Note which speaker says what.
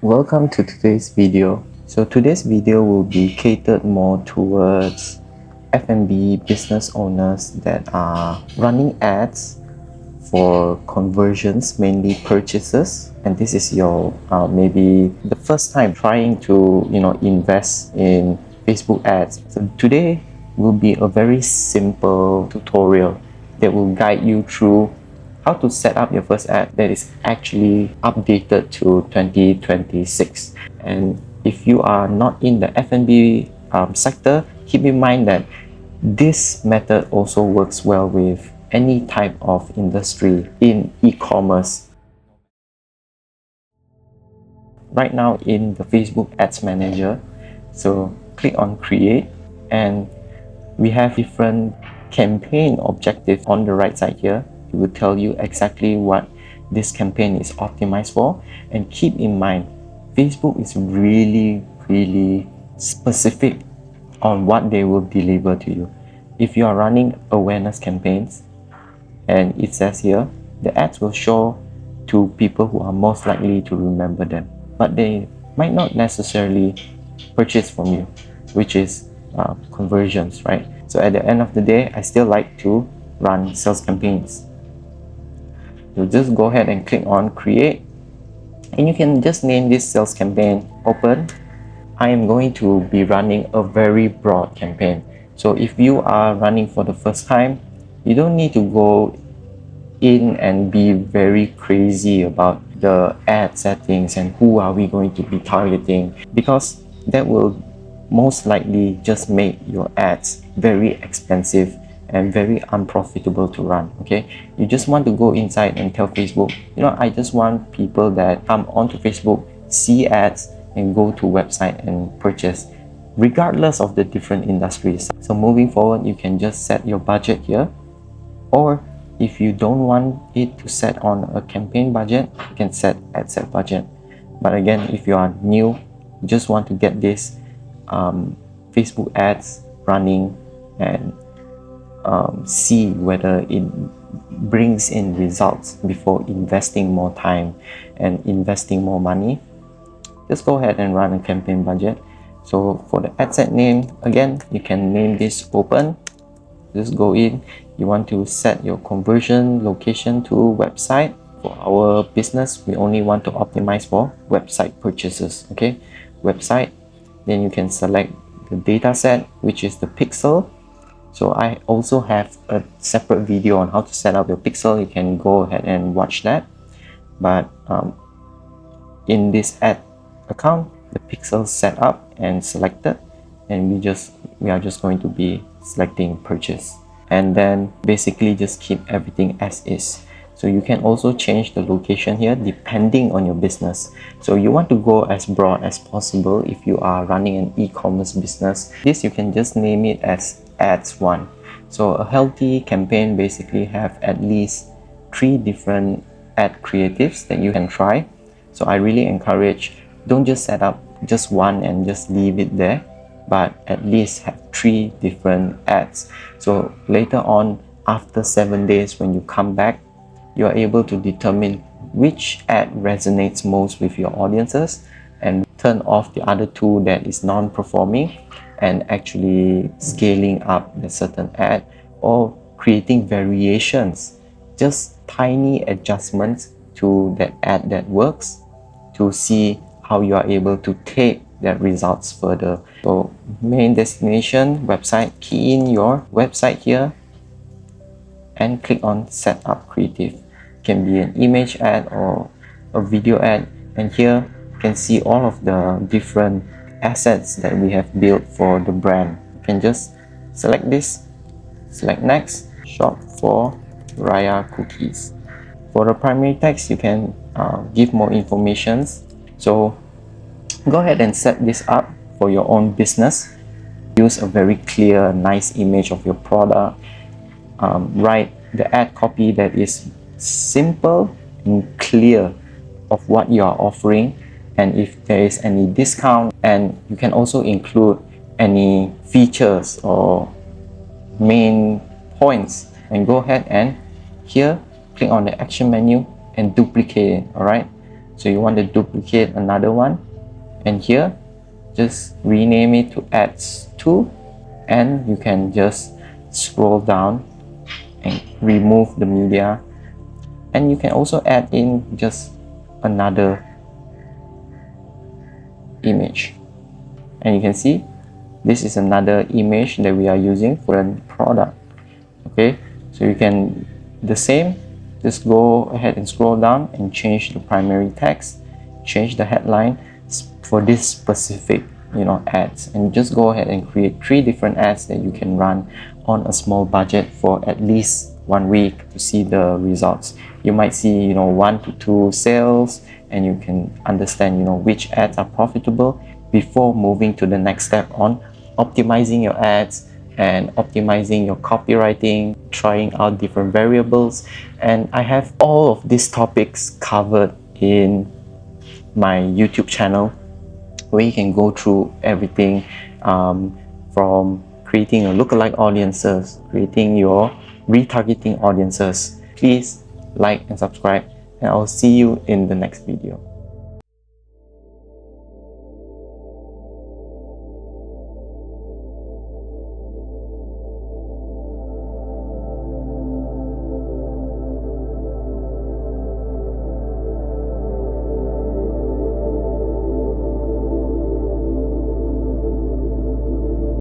Speaker 1: Welcome to today's video. So today's video will be catered more towards F&B business owners that are running ads for conversions, mainly purchases, and this is your maybe the first time trying to invest in Facebook ads. So today will be a very simple tutorial that will guide you through how to set up your first ad that is actually updated to 2026. And if you are not in the F&B sector, keep in mind that this method also works well with any type of industry in e-commerce. Right now in the Facebook Ads Manager, so click on Create, and we have different campaign objectives on the right side here. It will tell you exactly what this campaign is optimized for. And keep in mind, Facebook is really specific on what they will deliver to you. If you are running awareness campaigns, and it says here, the ads will show to people who are most likely to remember them, but they might not necessarily purchase from you, which is conversions, right? So at the end of the day, I still like to run sales campaigns. You just go ahead and click on Create, and you can just name this sales campaign Open. I am going to be running a very broad campaign. So if you are running for the first time, you don't need to go in and be very crazy about the ad settings and who are we going to be targeting, because that will most likely just make your ads very expensive and very unprofitable to run. Okay, you just want to go inside and tell Facebook, I just want people that come onto Facebook, see ads, and go to website and purchase, regardless of the different industries. So moving forward, you can just set your budget here, or if you don't want it to set on a campaign budget, you can set ad set budget. But again, if you are new, you just want to get this Facebook ads running and see whether it brings in results before investing more time and investing more money, just go ahead and run a campaign budget. So for the ad set name, again, you can name this Open. Just go in, you want to set your conversion location to website. For our business, we only want to optimize for website purchases. Okay, website. Then you can select the data set, which is the pixel. So I also have a separate video on how to set up your pixel. You can go ahead and watch that. But in this ad account, the pixel set up and selected, and we are just going to be selecting purchase, and then basically just keep everything as is. So you can also change the location here depending on your business. So you want to go as broad as possible if you are running an e-commerce business. This you can just name it as ads 1. So a healthy campaign basically have at least 3 different ad creatives that you can try. So I really encourage, don't just set up just one and just leave it there, but at least have 3 different ads. So later on, after 7 days, when you come back, you are able to determine which ad resonates most with your audiences and turn off the other 2 that is non-performing, and actually scaling up the certain ad or creating variations, just tiny adjustments to that ad that works, to see how you are able to take that results further. So main destination website, key in your website here and click on set up creative. It can be an image ad or a video ad, and here you can see all of the different assets that we have built for the brand. You can just select this, select next, shop for Raya cookies. For the primary text, you can give more information. So go ahead and set this up for your own business. Use a very clear, nice image of your product. Write the ad copy that is simple and clear of what you are offering, and if there is any discount, and you can also include any features or main points, and go ahead and here click on the action menu and duplicate it. All right, So you want to duplicate another one, and here just rename it to ads 2, and you can just scroll down and remove the media, and you can also add in just another image. And you can see this is another image that we are using for a product. Okay, so you can the same, just go ahead and scroll down and change the primary text, change the headline for this specific ads, and just go ahead and create 3 different ads that you can run on a small budget for at least 1 week to see the results. You might see 1 to 2 sales, and you can understand which ads are profitable before moving to the next step on optimizing your ads and optimizing your copywriting, trying out different variables. And I have all of these topics covered in my YouTube channel, where you can go through everything, from creating your lookalike audiences, creating your retargeting audiences. Please like and subscribe, and I'll see you in the next video.